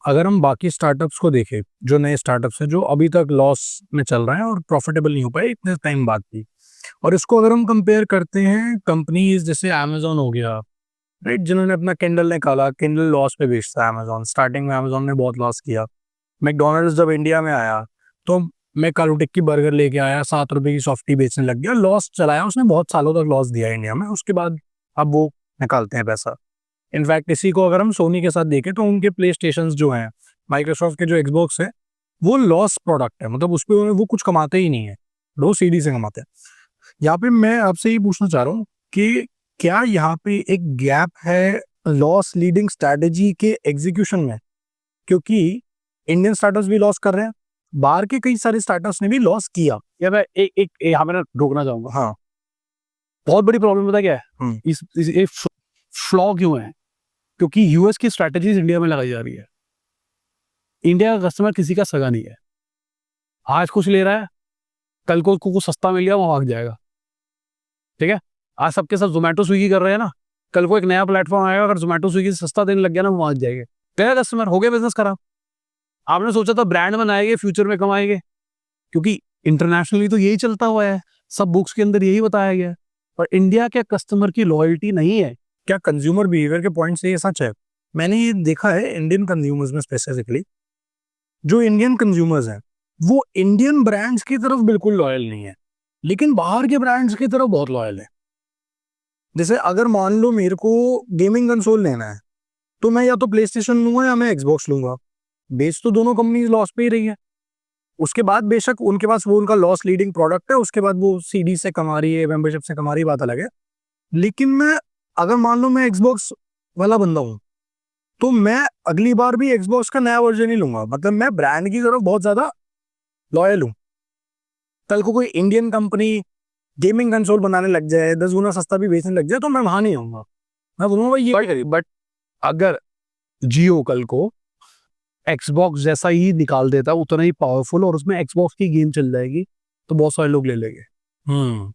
अगर हम बाकी स्टार्टअप्स को देखें, जो नए स्टार्टअप्स हैं जो अभी तक लॉस में चल रहे हैं और प्रॉफिटेबल नहीं हो पाए इतने टाइम बाद भी, और इसको अगर हम कंपेयर करते हैं कंपनीज जैसे अमेजोन हो गया, राइट, जिन्होंने अपना किंडल निकाला, किंडल लॉस पे बेचता है अमेजोन, स्टार्टिंग में अमेजोन ने बहुत लॉस किया। मैकडोनल्ड्स जब इंडिया में आया तो मैं कालू टिक्की बर्गर लेके आया, 7 रुपए की सॉफ्टी बेचने लग गया, लॉस चलाया उसने, बहुत सालों तक लॉस दिया इंडिया में, उसके बाद अब वो निकालते हैं पैसा। इनफैक्ट इसी को अगर हम सोनी के साथ देखें तो उनके प्ले स्टेशन जो हैं, माइक्रोसॉफ्ट के जो एक्सबॉक्स है, वो लॉस प्रोडक्ट है, मतलब उस पर वो कुछ कमाते ही नहीं है, वो सीडी से कमाते हैं। यहाँ पे मैं आपसे ये पूछना चाह रहा हूँ कि क्या यहाँ पे एक गैप है लॉस लीडिंग स्ट्रैटेजी के एग्जीक्यूशन में, क्योंकि इंडियन स्टार्टअप्स भी लॉस कर रहे हैं, बाहर के कई सारे स्टार्टअप्स ने भी लॉस किया। या मैं एक यहाँ पे ना रोकना चाहूंगा। हाँ, बहुत बड़ी प्रॉब्लम पता क्या है, इस फ्लॉ क्यों है? क्योंकि यूएस की स्ट्रैटेजीज इंडिया में लगाई जा रही है। इंडिया का कस्टमर किसी का सगा नहीं है। आज कुछ ले रहा है, कल को कुछ सस्ता मिल गया, वो भाग जाएगा। ठीक है, आज सबके साथ जोमेटो स्विगी कर रहे हैं ना, कल को एक नया प्लेटफॉर्म आएगा, अगर जोमेटो स्विगी से सस्ता देने लग गया ना, वो भाग जाएंगे। गया कस्टमर, हो गया बिजनेस खराब। आपने सोचा था ब्रांड बनाएंगे, फ्यूचर में कमाएंगे, क्योंकि इंटरनेशनली तो यही चलता हुआ है, सब बुक्स के अंदर यही बताया गया है। पर इंडिया के कस्टमर की लॉयल्टी नहीं है। क्या कंज्यूमर बिहेवियर के पॉइंट से ये सच है? मैंने ये देखा है इंडियन कंज्यूमर्स में स्पेसिफिकली, जो इंडियन कंज्यूमर्स हैं वो इंडियन ब्रांड्स की तरफ बिल्कुल लॉयल नहीं है, लेकिन बाहर के ब्रांड्स की तरफ बहुत लॉयल है। जैसे अगर मान लो मेरे को गेमिंग कंसोल लेना है तो मैं या तो प्ले स्टेशन लूंगा या मैं एक्सबॉक्स लूंगा, बेच तो दोनों कंपनीज लॉस पे ही रही है। उसके बाद बेशक उनके पास वो उनका लॉस लीडिंग प्रोडक्ट है, उसके बाद वो सीडी से कमा रही है, मेंबरशिप से कमा रही है, बात अलग है। लेकिन मैं अगर मान लो मैं एक्सबॉक्स वाला बंदा हूँ तो मैं अगली बार भी एक्सबॉक्स का नया वर्जन ही लूंगा, मतलब मैं ब्रांड की तरफ बहुत ज्यादा लॉयल हूँ। कल को कोई इंडियन कंपनी गेमिंग कंसोल बनाने लग जाए, 10 गुना सस्ता भी बेचने लग जाए, तो मैं वहां नहीं आऊंगा, मैं बोलूंगा भाई ये। बट अगर जियो कल को एक्सबॉक्स जैसा ही निकाल देता, उतना ही पावरफुल, और उसमें एक्सबॉक्स की गेम चल जाएगी, तो बहुत सारे लोग ले लेंगे।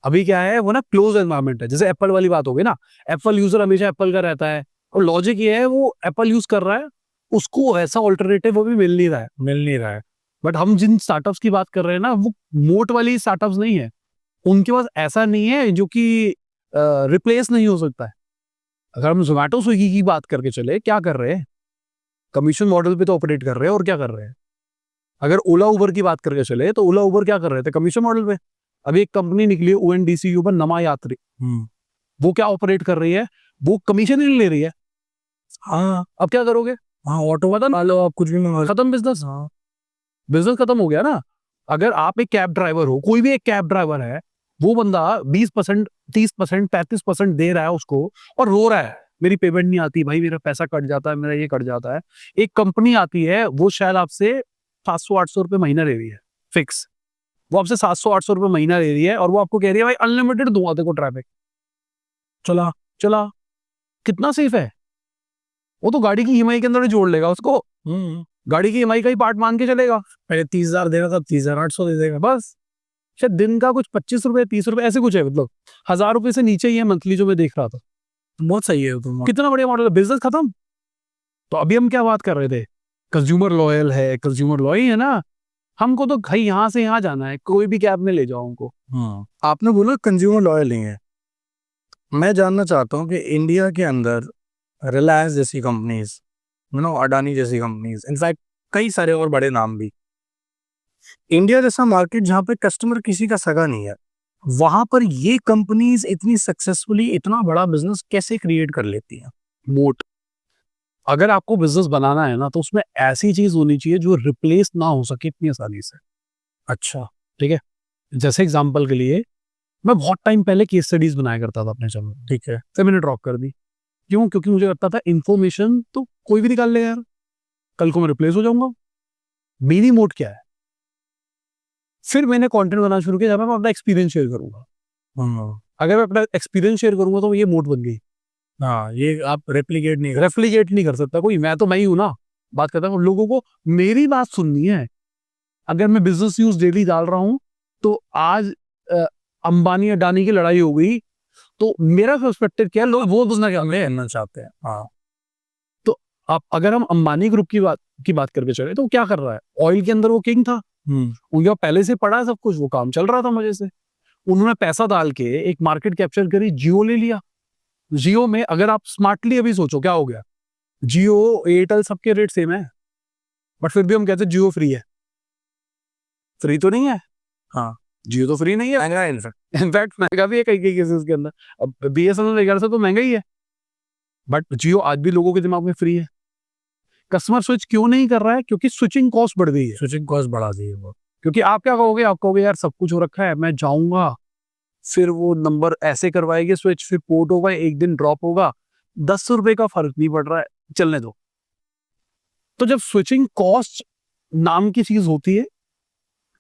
अभी क्या है, वो ना क्लोज एनवायरनमेंट है। जैसे एप्पल वाली बात हो गई ना, एप्पल यूजर हमेशा एप्पल का रहता है, और लॉजिक ये है, वो एप्पल यूज कर रहा है, उसको ऐसा ऑल्टरनेटिव वो भी मिल नहीं रहा है। बट हम जिन स्टार्टअप्स की बात कर रहे हैं ना, वो मोट वाली स्टार्टअप्स नहीं है। उनके पास ऐसा नहीं है जो कि रिप्लेस नहीं हो सकता है। अगर हम जोमेटो स्विगी की बात करके चले, क्या कर रहे हैं? कमीशन मॉडल पे तो ऑपरेट कर रहे हैं, और क्या कर रहे हैं? अगर ओला उबर की बात करके चले, तो ओला उबर क्या कर रहे थे? कमीशन मॉडल पे। अभी एक कंपनी निकली है ओएनडीसी के ऊपर, नमा यात्री, वो क्या ऑपरेट कर रही है? वो कमीशन ही नहीं ले रही है। हाँ, अब क्या करोगे? हाँ, ऑटो बता लो आप, कुछ भी मंगा लो। खत्म बिजनेस। हाँ, बिजनेस खत्म हो गया ना। अगर आप एक कैब ड्राइवर हो, कोई भी एक कैब ड्राइवर है, वो बंदा 20%, 30%, 35% दे रहा है उसको, और रो रहा है मेरी पेमेंट नहीं आती भाई, मेरा पैसा कट जाता है, मेरा ये कट जाता है। एक कंपनी आती है, वो शायद आपसे 700-800 रुपए महीना ले रही है फिक्स। वो आपसे 700-800 रुपए महीना ले रही है, और वो आपको कह रही है भाई अनलिमिटेड दूंगा तेरे को ट्रैफिक, चला चला। कितना सेफ है? वो तो गाड़ी की ईएमआई के अंदर ही जोड़ लेगा उसको, गाड़ी की ईएमआई का ही पार्ट मान के चलेगा। पहले 30,000 देगा, तब 30,800 दे देगा। बस शायद दिन का कुछ 25 रुपए, 30 रुपए ऐसे कुछ है, मतलब 1000 रुपए से नीचे ही है मंथली, जो मैं देख रहा था। बहुत सही है तो। कितना बढ़िया मॉडल है, बिजनेस खत्म। तो अभी हम क्या बात कर रहे थे? कंज्यूमर लॉयल है, कंज्यूमर लॉयल है ना। हमको तो भाई यहाँ से यहाँ जाना है, कोई भी कैब में ले जाओ हमको। आपने बोला कंज्यूमर लॉयल नहीं है, मैं जानना चाहता हूँ कि इंडिया के अंदर रिलायंस जैसी कंपनीज, अडानी जैसी कंपनीज, इनफैक्ट कई सारे और बड़े नाम भी, इंडिया जैसा मार्केट जहाँ पे कस्टमर किसी का सगा नहीं है, वहां पर ये कंपनीज इतनी सक्सेसफुली इतना बड़ा बिजनेस कैसे क्रिएट कर लेती हैं? मोट। अगर आपको बिजनेस बनाना है ना, तो उसमें ऐसी चीज होनी चाहिए जो रिप्लेस ना हो सके इतनी आसानी से। अच्छा, ठीक है, जैसे एग्जाम्पल के लिए, मैं बहुत टाइम पहले केस स्टडीज बनाया करता था अपने चैनल, ठीक है। फिर मैंने ड्रॉप कर दी। क्यों? क्योंकि मुझे लगता था इन्फॉर्मेशन तो कोई भी निकाल लेगा यार, कल को मैं रिप्लेस हो जाऊंगा। मेरी मोड क्या है? फिर मैंने कंटेंट बनाना शुरू किया, जब मैं अपना एक्सपीरियंस शेयर करूंगा। अगर मैं अपना एक्सपीरियंस शेयर करूंगा, तो ये मोड बन गई। हाँ, ये आप रेप्लिकेट नहीं कर सकता कोई, मैं तो मैं ही हूं ना। बात करता हूँ, लोगों को मेरी बात सुननी है। अगर मैं बिजनेस न्यूज डेली डाल रहा हूं, तो आज अंबानी अडानी की लड़ाई हो गई, तो मेरा पर्सपेक्टिव क्या है, लोग वो बुझना क्या करना चाहते हैं। हाँ, तो अब अगर हम अंबानी ग्रुप की बात करके चले तो क्या कर रहा है, ऑयल के अंदर वो किंग था, उनके पास पहले से पड़ा है सब कुछ, वो काम चल रहा था मजे से। उन्होंने पैसा डाल के एक मार्केट कैप्चर करी, जियो ले लिया। जियो में अगर आप स्मार्टली अभी सोचो क्या हो गया, जियो एयरटेल सबके रेट सेम है, बट फिर भी हम कहते हैं जियो फ्री है। फ्री तो नहीं है, हाँ जियो तो फ्री नहीं है, महंगा है इनफैक्ट महंगा भी है कई केसेस के अंदर। अब बीएसएनएल वगैरह से तो महंगा ही है, बट जियो आज भी लोगों के दिमाग में फ्री है। कस्टमर स्विच क्यों नहीं कर रहा है, क्योंकि स्विचिंग कॉस्ट बढ़ गई है। स्विचिंग कॉस्ट बढ़ा दी है वो। क्योंकि आप क्या कहोगे, आप कहोगे यार सब कुछ हो रखा है, मैं जाऊंगा फिर वो नंबर ऐसे करवाएंगे स्विच, फिर पोर्ट होगा, एक दिन ड्रॉप होगा, 10 रुपए का फर्क नहीं पड़ रहा है, चलने दो। तो जब स्विचिंग कॉस्ट नाम की चीज होती है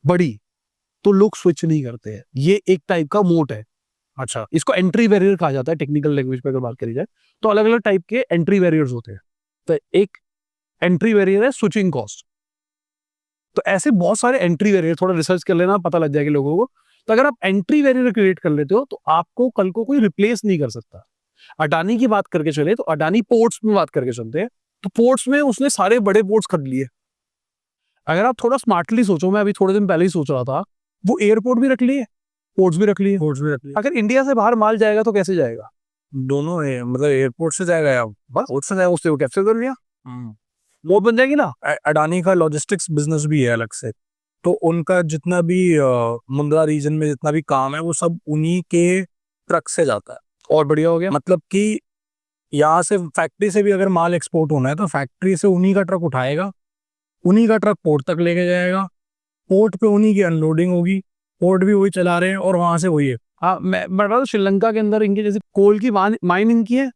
बड़ी, तो लोग स्विच नहीं करते हैं। ये एक टाइप का मोट है। अच्छा, इसको एंट्री बैरियर कहा जाता है टेक्निकल लैंग्वेज पे अगर बात करी जाए तो। अलग अलग टाइप के एंट्री बैरियर्स होते हैं, तो एक एंट्री बैरियर है स्विचिंग कॉस्ट। तो ऐसे बहुत सारे एंट्री बैरियर, थोड़ा रिसर्च कर लेना, पता लग जाएगा लोगों को। तो अगर आप एंट्री बैरियर क्रिएट कर लेते हो तो आपको कल को कोई रिप्लेस नहीं कर सकता। अडानी की बात करके चले तो अडानी पोर्ट्स में बात करके चलते हैं, तो पोर्ट्स में उसने सारे बड़े पोर्ट्स खरीद लिए। अगर आप थोड़ा स्मार्टली सोचो, मैं अभी थोड़े दिन पहले ही सोच रहा था, वो एयरपोर्ट भी रख लिए, पोर्ट्स भी रख लिए। अगर इंडिया से बाहर माल जाएगा तो कैसे जाएगा? दोनों है, मतलब एयरपोर्ट से जाएगा या बस पोर्ट से जाएगा, उससे वो कैप्चर कर लिया, वो बन जाएगी ना। अडानी का लॉजिस्टिक्स बिजनेस भी है अलग से, तो उनका जितना भी मुंद्रा रीजन में जितना भी काम है वो सब उन्हीं के ट्रक से जाता है। और बढ़िया हो गया, मतलब कि यहाँ से फैक्ट्री से भी अगर माल एक्सपोर्ट होना है तो फैक्ट्री से उन्हीं का ट्रक उठाएगा, उन्हीं का ट्रक पोर्ट तक लेके जाएगा, पोर्ट पे उन्हीं की अनलोडिंग होगी, पोर्ट भी वही चला रहे हैं और वहां से वही है। हाँ, मैं बता रहा हूँ श्रीलंका के अंदर इनकी जैसे कोल की माइन इनकी है,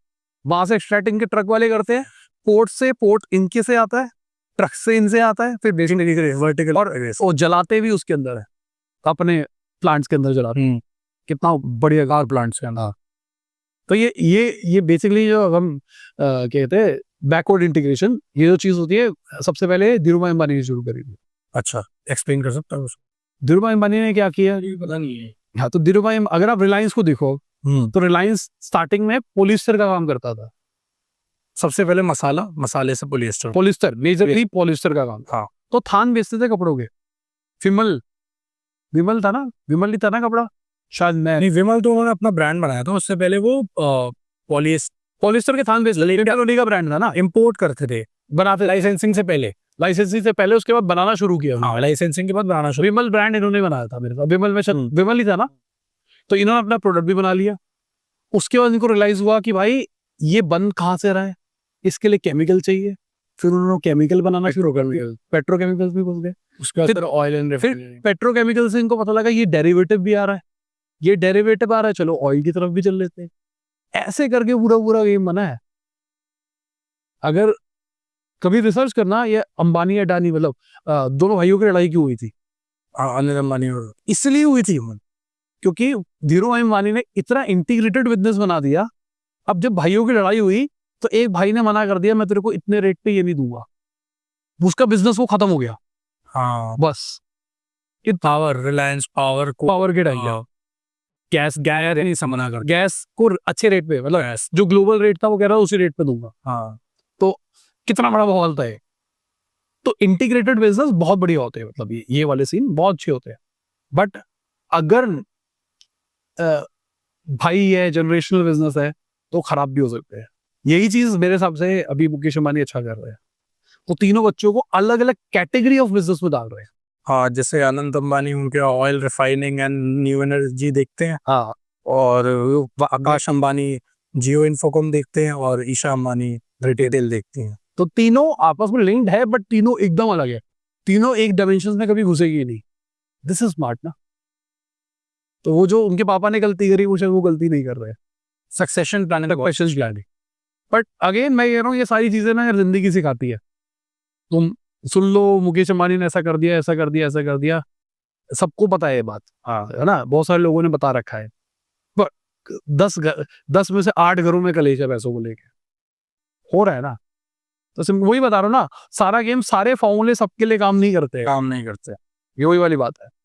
वहां से एक्सट्रैक्ट इनके ट्रक वाले करते हैं, पोर्ट से पोर्ट इनके से आता है, ट्रक से इनसे आता है, फिर बेसिकली वर्टिकल और जलाते भी उसके अंदर है, अपने प्लांट्स के अंदर जलाते हैं। कितना बढ़िया कार प्लांट्स है ना। तो ये बेसिकली जो हम कहते हैं बैकवर्ड इंटीग्रेशन, ये जो चीज होती है सबसे पहले धीरूभाई अंबानी ने शुरू करी थी। अच्छा, एक्सप्लेन कर सकता है उसको? धीरूभाई अंबानी ने क्या किया, पता नहीं है। हाँ, तो धीरूभाई, अगर आप रिलायंस को देखो तो रिलायंस स्टार्टिंग में पॉलिस्टर का काम करता था। सबसे पहले मसाले से पॉलिस्टर मेजरली पॉलिस्टर का काम। हाँ, तो थान बेचते थे कपड़ों के, विमल था ना, विमल नहीं था ना कपड़ा शायद, नहीं विमल तो उन्होंने अपना ब्रांड बनाया था, उससे पहले वो पॉलिस्टर के थान बेच ललिता का ब्रांड था ना, इंपोर्ट करते थे, बनाते लाइसेंसिंग से पहले, उसके बाद बनाना शुरू किया। हाँ, लाइसेंसिंग के बाद बनाना शुरू। विमल ब्रांड इन्होंने बनाया था मेरे साथ, विमल में विमल ही था ना, तो इन्होंने अपना प्रोडक्ट भी बना लिया। उसके बाद इनको रियलाइज हुआ कि भाई ये बन कहाँ से रहा है, इसके लिए केमिकल चाहिए, फिर उन्होंने केमिकल बनाना शुरू कर दिया, पेट्रोकेमिकल्स भी घुस गए। उसके बाद ऑयल एंड रिफाइनरी, पेट्रोकेमिकल से इनको पता लगा ये डेरिवेटिव भी आ रहा है, ये डेरिवेटिव आ रहा है, चलो ऑयल की तरफ भी चल लेते हैं। ऐसे करके पूरा गेम बना है। अगर कभी रिसर्च करना, ये अंबानी अडानी मतलब दोनों भाइयों की लड़ाई क्यों हुई थी, अनिल अंबानी और इसलिए हुई थी क्योंकि धीरूभाई अंबानी ने इतना इंटीग्रेटेड बिजनेस बना दिया। अब जब भाइयों की लड़ाई हुई तो एक भाई ने मना कर दिया, मैं तेरे को इतने रेट पे ये नहीं दूंगा, उसका बिजनेस वो खत्म हो गया। हाँ, बस रिलायंस पावर के टाइम गैस मना कर, गैस को अच्छे रेट पे, मतलब जो ग्लोबल रेट था वो कह रहा उसी रेट पे दूंगा। हाँ, तो कितना बड़ा माहौल था ये। तो इंटीग्रेटेड बिजनेस बहुत बढ़िया होते हैं, मतलब ये वाले सीन बहुत अच्छे होते हैं। बट अगर भाई है, जनरेशनल बिजनेस है, तो खराब भी हो सकते हैं। यही चीज मेरे हिसाब से अभी मुकेश अंबानी अच्छा कर रहे हैं, तो तीनों बच्चों को अलग अलग कैटेगरी ऑफ बिजनेस में डाल रहे हैं। हाँ, जैसे अनंत अंबानी उनके oil refining and new energy देखते हैं, हाँ, और आकाश अंबानी जियो इन्फोकॉम देखते हैं, और ईशा अंबानी रिटेल देखती हैं। तो तीनों आपस में लिंक्ड है, बट तीनों एकदम अलग है, तीनों एक डायमेंशन में कभी घुसेगी नहीं। दिस इज स्मार्ट ना। तो वो जो उनके पापा ने गलती करी, वो गलती नहीं कर रहे। Succession planning. बट अगेन मैं कह रहा हूँ, ये सारी चीजें ना जिंदगी सिखाती है। तुम सुन लो, मुकेश अंबानी ने ऐसा कर दिया, ऐसा कर दिया, ऐसा कर दिया, सबको पता है ये बात, हाँ है ना, बहुत सारे लोगों ने बता रखा है। पर 10 में से 8 घरों में कलेश है पैसों को लेके, हो रहा है ना। तो वही बता रहा हूँ ना, सारा गेम, सारे फॉर्मूले सबके लिए काम नहीं करते, ये वही वाली बात है।